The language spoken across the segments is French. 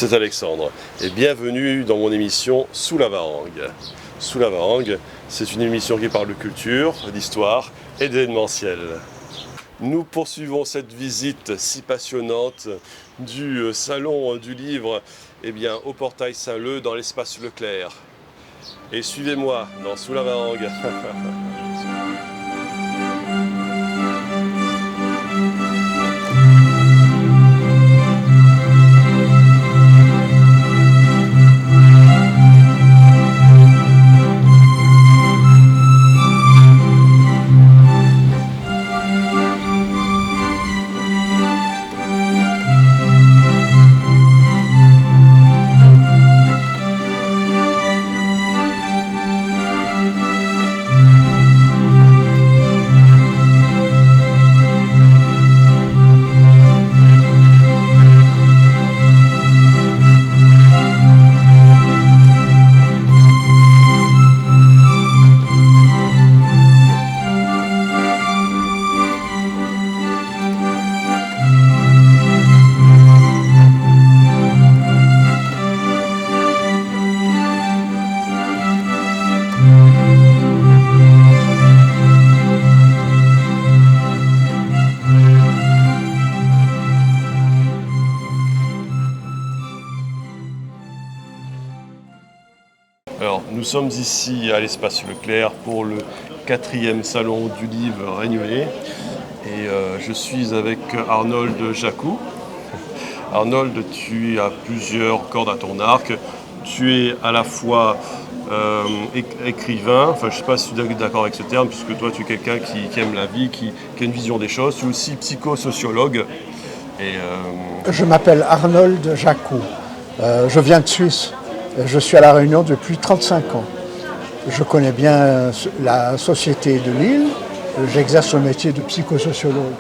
c'est Alexandre et bienvenue dans mon émission Sous la Varangue. Sous la Varangue, c'est une émission qui parle de culture, d'histoire et d'événementiel. Nous poursuivons cette visite si passionnante du salon du livre au portail Saint-Leu dans l'espace Leclerc. Et suivez-moi dans Sous la Varangue. Alors, nous sommes ici à l'espace Leclerc pour le 4e salon du livre Régnolais et je suis avec Arnold Jacou. Arnold, tu as plusieurs cordes à ton arc. Tu es à la fois écrivain, enfin je ne sais pas si tu es d'accord avec ce terme, puisque toi tu es quelqu'un qui aime la vie, qui a une vision des choses. Tu es aussi psychosociologue. Je m'appelle Arnold Jacou. Je viens de Suisse. Je suis à La Réunion depuis 35 ans. Je connais bien la société de Lille. J'exerce le métier de psychosociologue.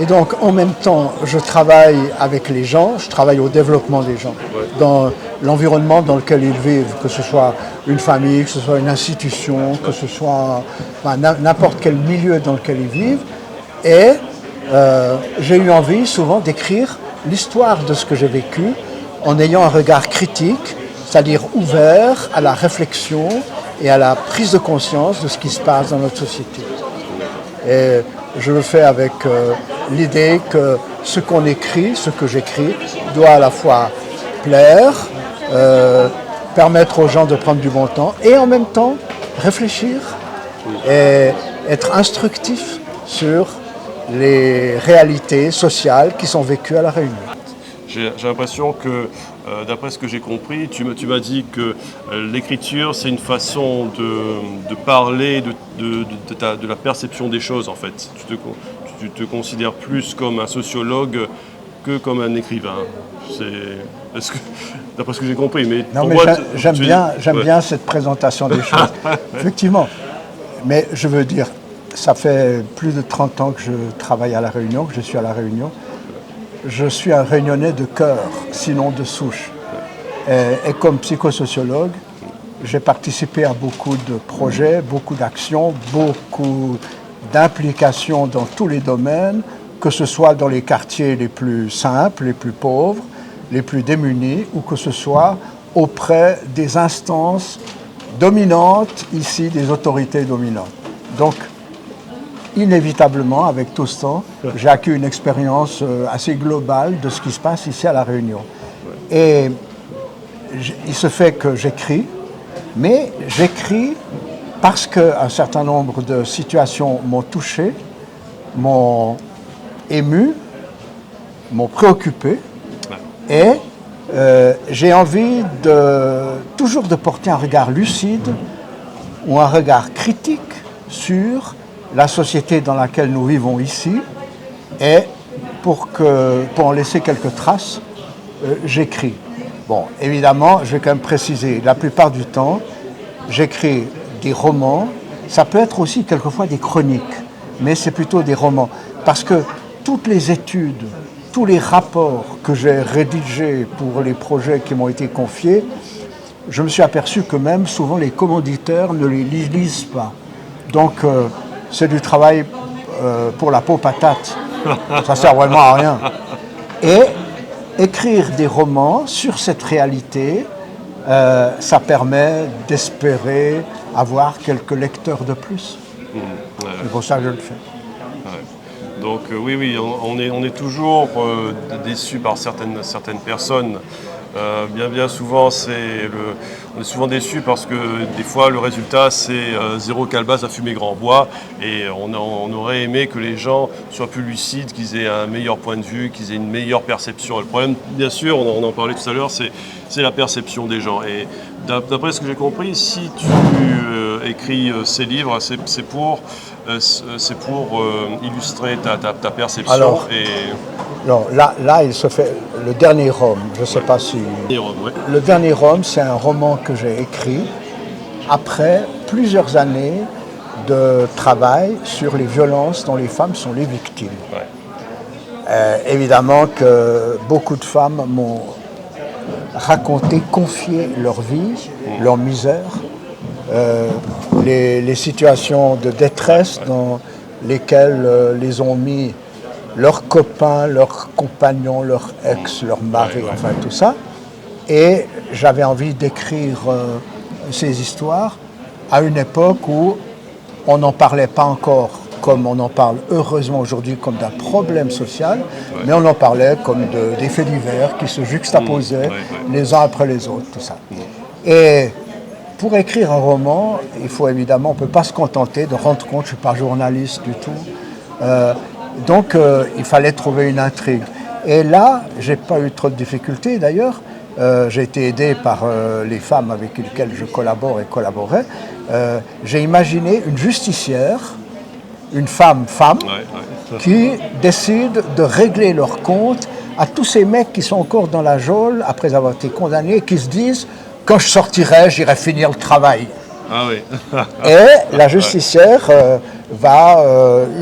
Et donc, en même temps, je travaille avec les gens, je travaille au développement des gens, dans l'environnement dans lequel ils vivent, que ce soit une famille, que ce soit une institution, que ce soit n'importe quel milieu dans lequel ils vivent. Et j'ai eu envie souvent d'écrire l'histoire de ce que j'ai vécu, en ayant un regard critique, c'est-à-dire ouvert à la réflexion et à la prise de conscience de ce qui se passe dans notre société. Et je le fais avec l'idée que ce qu'on écrit, ce que j'écris, doit à la fois plaire, permettre aux gens de prendre du bon temps et en même temps réfléchir et être instructif sur les réalités sociales qui sont vécues à La Réunion. J'ai l'impression que, d'après ce que j'ai compris, tu m'as dit que l'écriture, c'est une façon de parler de la perception des choses, en fait. Tu te considères plus comme un sociologue que comme un écrivain. D'après ce que j'ai compris. Mais non, mais j'aime bien cette présentation des choses. Effectivement. Mais je veux dire, ça fait plus de 30 ans que je travaille à La Réunion, que je suis à La Réunion. Je suis un Réunionnais de cœur, sinon de souche. Et comme psychosociologue, j'ai participé à beaucoup de projets, beaucoup d'actions, beaucoup d'implications dans tous les domaines, que ce soit dans les quartiers les plus simples, les plus pauvres, les plus démunis, ou que ce soit auprès des instances dominantes, ici des autorités dominantes. Donc, inévitablement, avec tout ce temps, j'ai acquis une expérience assez globale de ce qui se passe ici à La Réunion. Et il se fait que j'écris, mais j'écris parce qu'un certain nombre de situations m'ont touché, m'ont ému, m'ont préoccupé, et j'ai envie toujours de porter un regard lucide ou un regard critique sur la société dans laquelle nous vivons ici, et pour en laisser quelques traces, j'écris. Bon, évidemment, je vais quand même préciser, la plupart du temps, j'écris des romans, ça peut être aussi quelquefois des chroniques, mais c'est plutôt des romans, parce que toutes les études, tous les rapports que j'ai rédigés pour les projets qui m'ont été confiés, je me suis aperçu que même souvent les commanditaires ne les lisent pas. Donc, c'est du travail pour la peau patate. Ça sert vraiment à rien. Et écrire des romans sur cette réalité, ça permet d'espérer avoir quelques lecteurs de plus. C'est pour ça que je le fais. Donc oui, on est toujours déçu par certaines personnes. Bien souvent, on est souvent déçu parce que des fois le résultat c'est zéro calebasse à fumer grand bois, et on aurait aimé que les gens soient plus lucides, qu'ils aient un meilleur point de vue, qu'ils aient une meilleure perception. Et le problème, bien sûr, on en parlait tout à l'heure, c'est la perception des gens. Et d'après ce que j'ai compris, si tu écris ces livres, c'est pour illustrer ta perception. Alors, là, il se fait le dernier Rome. Je ne sais pas si. Le dernier Rome, c'est un roman que j'ai écrit après plusieurs années de travail sur les violences dont les femmes sont les victimes. Évidemment que beaucoup de femmes m'ont raconté, confié leur vie, leur misère, les situations de détresse dans lesquelles les ont mis leurs copains, leurs compagnons, leurs ex, leurs maris, enfin tout ça. Et j'avais envie d'écrire ces histoires à une époque où on n'en parlait pas encore comme on en parle heureusement aujourd'hui comme d'un problème social, mais on en parlait comme des faits divers qui se juxtaposaient les uns après les autres, tout ça. Et pour écrire un roman, il faut évidemment, on ne peut pas se contenter de rendre compte, je ne suis pas journaliste du tout, donc il fallait trouver une intrigue. Et là, je n'ai pas eu trop de difficultés d'ailleurs. J'ai été aidé par les femmes avec lesquelles je collabore et collaborais. J'ai imaginé une justicière, une femme, qui décide de régler leur compte à tous ces mecs qui sont encore dans la geôle après avoir été condamnés, qui se disent « quand je sortirai, j'irai finir le travail ». Et la justicière va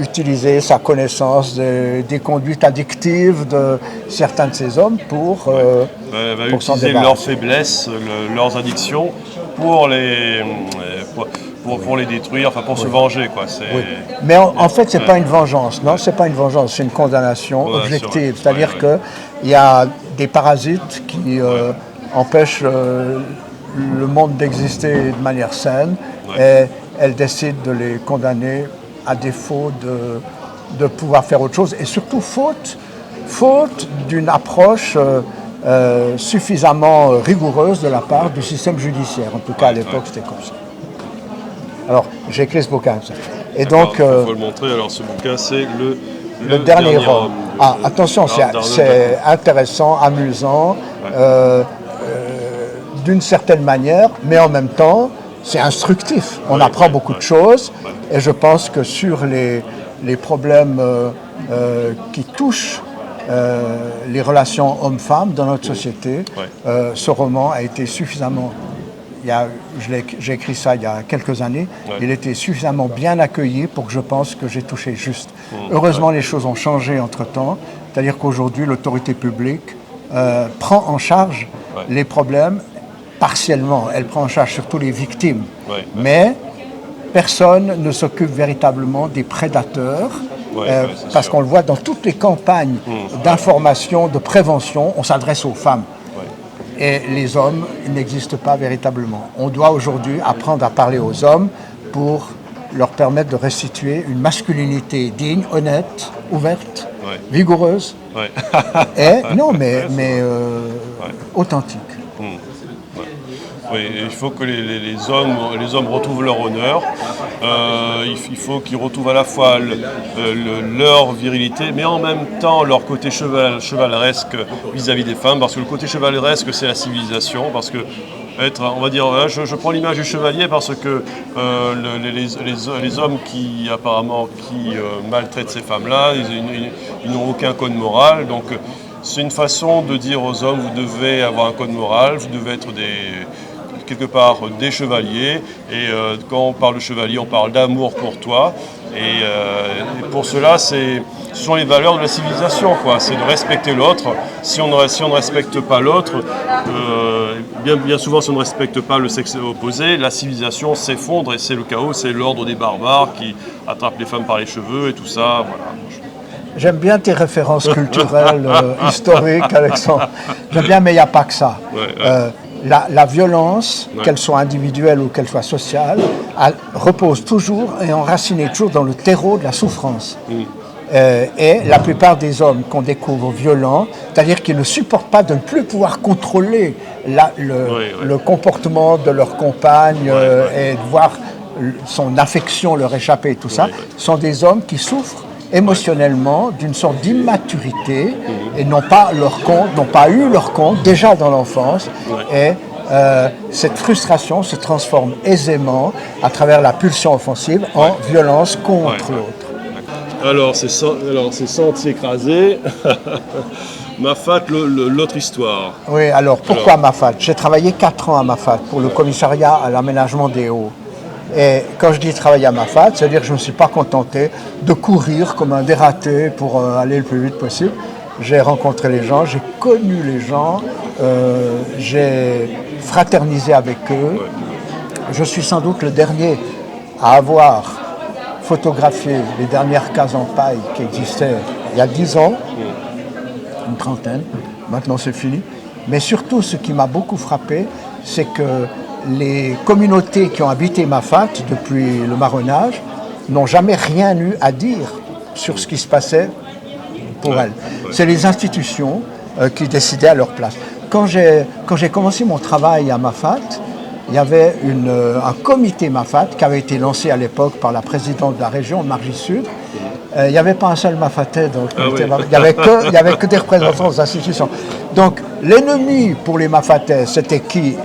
utiliser sa connaissance des conduites addictives de certains de ces hommes pour elle va utiliser leurs faiblesses, leurs addictions pour les détruire, enfin pour se venger, quoi. Mais en fait, c'est pas une vengeance, non, c'est pas une vengeance, c'est une condamnation objective. C'est-à-dire que il y a des parasites qui empêchent le monde d'exister de manière saine, et elle décide de les condamner à défaut de pouvoir faire autre chose, et surtout faute d'une approche suffisamment rigoureuse de la part du système judiciaire. En tout cas, à l'époque, c'était comme ça. Alors, j'ai écrit ce bouquin. Et donc, il faut le montrer. Alors, ce bouquin, c'est le dernier Rome. Attention, c'est intéressant, amusant, d'une certaine manière, mais en même temps, c'est instructif. On apprend beaucoup de choses, et je pense que sur les problèmes qui touchent les relations hommes-femmes dans notre société, ce roman a été suffisamment... J'ai écrit ça il y a quelques années, il était suffisamment bien accueilli pour que je pense que j'ai touché juste. Heureusement, les choses ont changé entre-temps, c'est-à-dire qu'aujourd'hui, l'autorité publique prend en charge les problèmes partiellement. Elle prend en charge surtout les victimes. Mais personne ne s'occupe véritablement des prédateurs, parce qu'on le voit dans toutes les campagnes d'information, de prévention, on s'adresse aux femmes. Et les hommes n'existent pas véritablement. On doit aujourd'hui apprendre à parler aux hommes pour leur permettre de restituer une masculinité digne, honnête, ouverte, vigoureuse, et authentique. Oui, il faut que les hommes retrouvent leur honneur. Il faut qu'ils retrouvent à la fois leur virilité, mais en même temps leur côté chevaleresque vis-à-vis des femmes, parce que le côté chevaleresque, c'est la civilisation, parce que on va dire, je prends l'image du chevalier parce que les hommes qui apparemment maltraitent ces femmes-là, ils n'ont aucun code moral, donc c'est une façon de dire aux hommes, vous devez avoir un code moral, vous devez être quelque part des chevaliers, et quand on parle de chevalier, on parle d'amour courtois, et pour cela, ce sont les valeurs de la civilisation, quoi. C'est de respecter l'autre. Si on ne respecte pas l'autre, bien souvent, si on ne respecte pas le sexe opposé, la civilisation s'effondre, et c'est le chaos, c'est l'ordre des barbares qui attrapent les femmes par les cheveux et tout ça, voilà. J'aime bien tes références culturelles, historiques, Alexandre. J'aime bien, mais il n'y a pas que ça. La violence, qu'elle soit individuelle ou qu'elle soit sociale, repose toujours et enracinée toujours dans le terreau de la souffrance. Et la plupart des hommes qu'on découvre violents, c'est-à-dire qu'ils ne supportent pas de ne plus pouvoir contrôler le comportement de leur compagne et de voir son affection leur échapper et tout ça, sont des hommes qui souffrent émotionnellement d'une sorte d'immaturité et n'ont pas eu leur compte déjà dans l'enfance. Et cette frustration se transforme aisément à travers la pulsion offensive en violence contre l'autre. Alors, c'est Sentier écrasé. Mafat, l'autre histoire. Oui, alors pourquoi Mafat? J'ai travaillé 4 ans à Mafat pour le commissariat à l'aménagement des Hauts. Et quand je dis travailler à Mafat, c'est-à-dire que je ne me suis pas contenté de courir comme un dératé pour aller le plus vite possible. J'ai rencontré les gens, j'ai connu les gens, j'ai fraternisé avec eux. Je suis sans doute le dernier à avoir photographié les dernières cases en paille qui existaient il y a 10 ans, une trentaine, maintenant c'est fini. Mais surtout, ce qui m'a beaucoup frappé, c'est que les communautés qui ont habité Mafat depuis le marronnage n'ont jamais rien eu à dire sur ce qui se passait pour elles. C'est les institutions qui décidaient à leur place. Quand j'ai commencé mon travail à Mafat, il y avait un comité Mafat qui avait été lancé à l'époque par la présidente de la région, Margie Sud. Il n'y avait pas un seul Mafatais dans le comité Mafat. Il n'y avait que des représentants des institutions. Donc l'ennemi pour les Mafatais, c'était qui?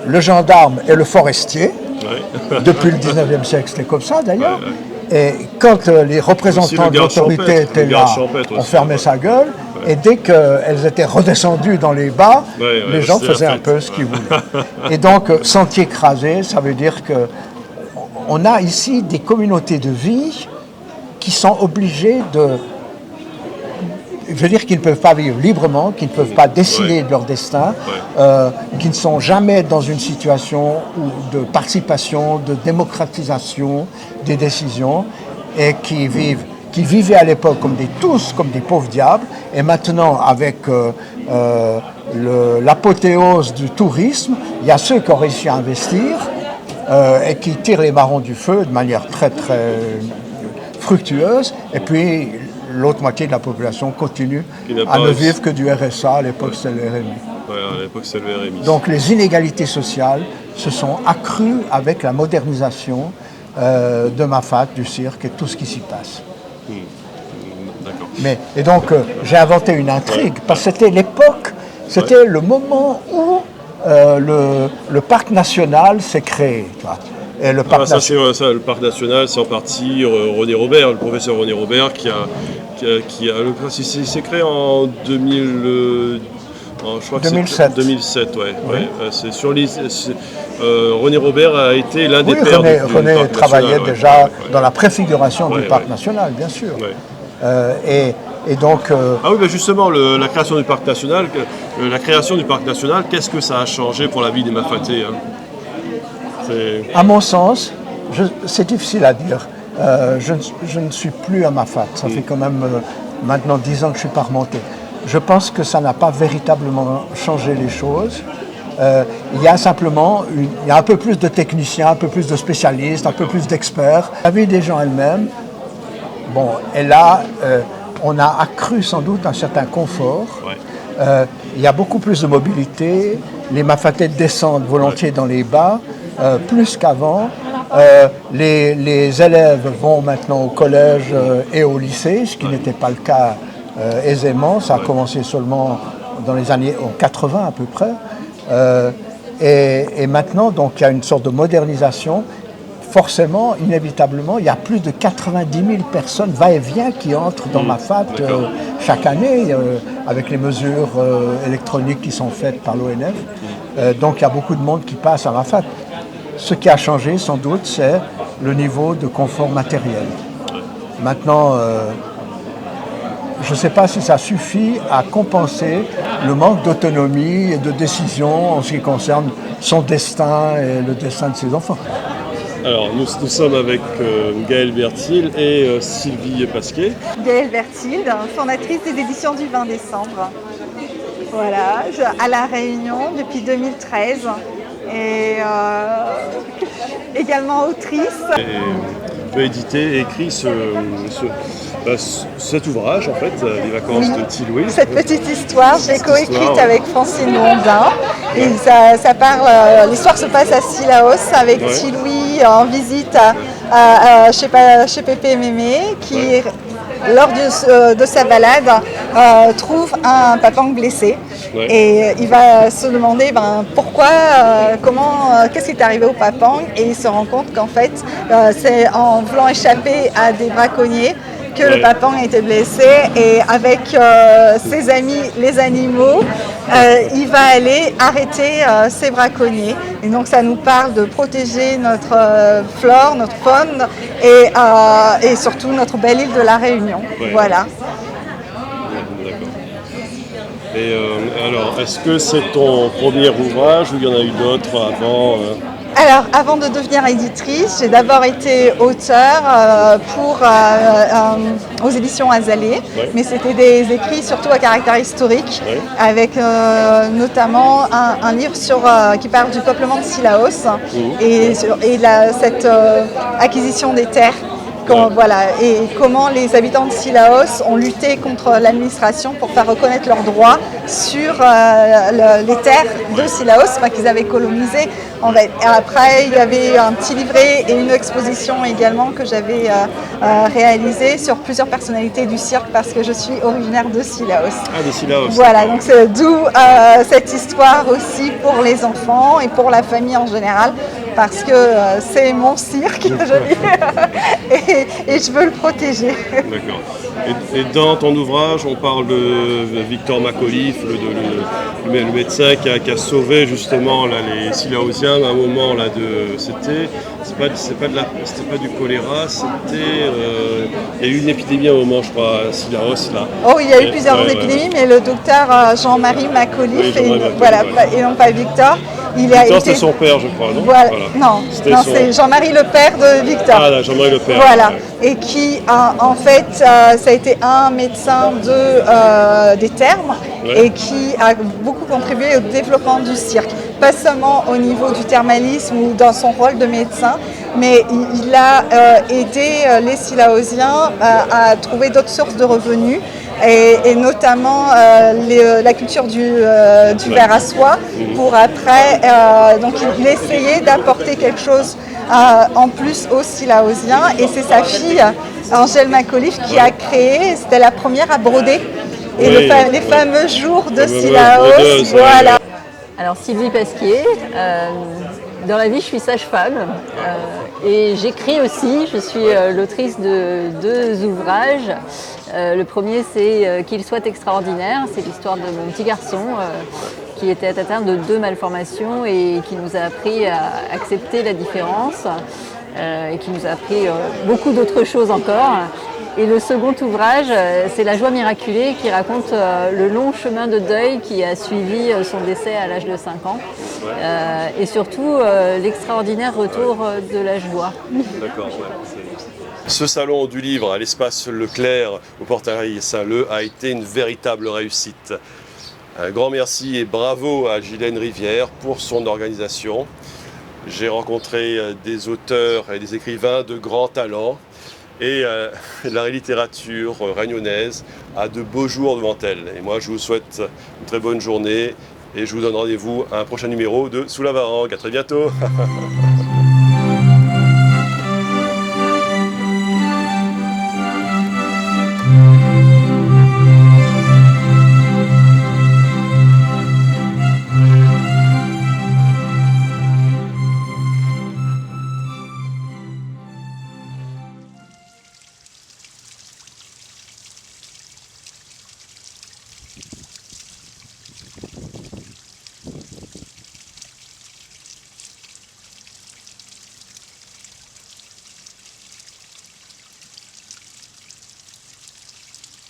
Le gendarme et le forestier. Depuis le 19e siècle, c'était comme ça d'ailleurs. Et quand les représentants de l'autorité étaient là, on fermait sa gueule. Et dès qu'elles étaient redescendues dans les bas, les gens faisaient un peu ce qu'ils voulaient. Et donc, sentier écrasé, ça veut dire qu'on a ici des communautés de vie qui sont obligées qu'ils ne peuvent pas vivre librement, qui ne peuvent pas décider de leur destin, qui ne sont jamais dans une situation de participation, de démocratisation des décisions, et qui vivaient à l'époque tous comme des pauvres diables, et maintenant avec l'apothéose du tourisme, il y a ceux qui ont réussi à investir et qui tirent les marrons du feu de manière très très fructueuse, et puis l'autre moitié de la population continue à ne vivre que du RSA, à l'époque c'est le RMI. À l'époque c'est le RMI. Donc les inégalités sociales se sont accrues avec la modernisation de Mafat, du cirque et tout ce qui s'y passe. Et donc j'ai inventé une intrigue, parce que c'était l'époque, c'était le moment où le parc national s'est créé. Tu vois. Et le parc le parc national, c'est en partie René Robert, le professeur René Robert, qui s'est créé en 2007. 2007, c'est sur René Robert a été l'un des pères du René parc travaillait national, déjà dans la préfiguration du parc national, bien sûr. Et donc... Ah oui, justement, la création du parc national, qu'est-ce que ça a changé pour la vie des Mafatais, hein? À mon sens, c'est difficile à dire. Je ne suis plus à Mafat. Ça fait quand même maintenant 10 ans que je ne suis pas remonté. Je pense que ça n'a pas véritablement changé les choses. Il y a simplement un peu plus de techniciens, un peu plus de spécialistes, un peu plus d'experts. La vie des gens elles-mêmes, et là, on a accru sans doute un certain confort. Il y a beaucoup plus de mobilité. Les Mafatais descendent volontiers dans les bas. Plus qu'avant. Les élèves vont maintenant au collège et au lycée, ce qui n'était pas le cas aisément. Ça a commencé seulement dans les années 80 à peu près. Et maintenant, donc, il y a une sorte de modernisation. Forcément, inévitablement, il y a plus de 90 000 personnes va-et-vient qui entrent dans Mafat chaque année, avec les mesures électroniques qui sont faites par l'ONF. Donc il y a beaucoup de monde qui passe à Mafat. Ce qui a changé, sans doute, c'est le niveau de confort matériel. Maintenant, je ne sais pas si ça suffit à compenser le manque d'autonomie et de décision en ce qui concerne son destin et le destin de ses enfants. Alors, nous sommes avec Gaëlle Berthil et Sylvie Pasquet. Gaëlle Berthil, fondatrice des éditions du 20 décembre. Voilà, à La Réunion depuis 2013 et également autrice. Tu as édité et écrit cet ouvrage, en fait, Les vacances de Thiloué. Cette petite histoire, je l'ai coécrite avec Francine Blondin. Et ça parle, l'histoire se passe à Sillaos avec Thiloué en visite chez Pépé et Mémé qui, lors de sa balade, trouve un papang blessé. Et il va se demander pourquoi, qu'est-ce qui est arrivé au papang, et il se rend compte qu'en fait c'est en voulant échapper à des braconniers que le papang a été blessé, et avec ses amis les animaux, il va aller arrêter ces braconniers. Et donc ça nous parle de protéger notre flore, notre faune et surtout notre belle île de la Réunion. Voilà. Et alors, est-ce que c'est ton premier ouvrage ou il y en a eu d'autres avant Alors, avant de devenir éditrice, j'ai d'abord été auteure aux éditions Azalée, mais c'était des écrits surtout à caractère historique, avec notamment un livre qui parle du peuplement de Sillaos et cette acquisition des terres. Voilà, et comment les habitants de Sillaos ont lutté contre l'administration pour faire reconnaître leurs droits sur les terres de Sillaos qu'ils avaient colonisées. Après, il y avait un petit livret et une exposition également que j'avais réalisée sur plusieurs personnalités du cirque, parce que je suis originaire de Sillaos. Ah, de Sillaos. Voilà, donc c'est d'où cette histoire aussi pour les enfants et pour la famille en général, parce que c'est mon cirque et je veux le protéger. D'accord. Et dans ton ouvrage, on parle de Victor Macauliffe, le médecin qui a sauvé justement les Sillaosiens à un moment là c'était pas du choléra, il y a eu une épidémie à un moment, je crois, à Sillaos là. Oh, il y a eu plusieurs épidémies, mais le docteur Jean-Marie Macauliffe, et non pas Victor. Victor, c'était son père, je crois, non? Voilà. Non, c'est Jean-Marie le père de Victor. Ah là, Jean-Marie le père. Voilà, et qui en fait, ça a été un médecin des termes, et qui a beaucoup contribué au développement du cirque. Pas seulement au niveau du thermalisme ou dans son rôle de médecin, mais il a aidé les Sillaosiens à trouver d'autres sources de revenus. Et notamment la culture du verre à soie, pour après, donc il essayait d'apporter quelque chose en plus aux Sillaosiens, et c'est sa fille Angèle Macauliffe qui a créé, c'était la première à broder, et les fameux jours de Sillaos, voilà. Alors Sylvie Pasquier, dans la vie je suis sage-femme et j'écris aussi, je suis l'autrice de 2 ouvrages. Le premier c'est Qu'il soit extraordinaire, c'est l'histoire de mon petit garçon qui était atteint de 2 malformations et qui nous a appris à accepter la différence et qui nous a appris beaucoup d'autres choses encore. Et le second ouvrage, c'est La joie miraculée, qui raconte le long chemin de deuil qui a suivi son décès à l'âge de 5 ans. Et surtout, l'extraordinaire retour de la joie. D'accord, Ce salon du livre à l'espace Leclerc au Portail Saint-Leu a été une véritable réussite. Un grand merci et bravo à Ghislaine Rivière pour son organisation. J'ai rencontré des auteurs et des écrivains de grands talents. Et la littérature réunionnaise a de beaux jours devant elle. Et moi, je vous souhaite une très bonne journée et je vous donne rendez-vous à un prochain numéro de Sous la Varangue. À très bientôt.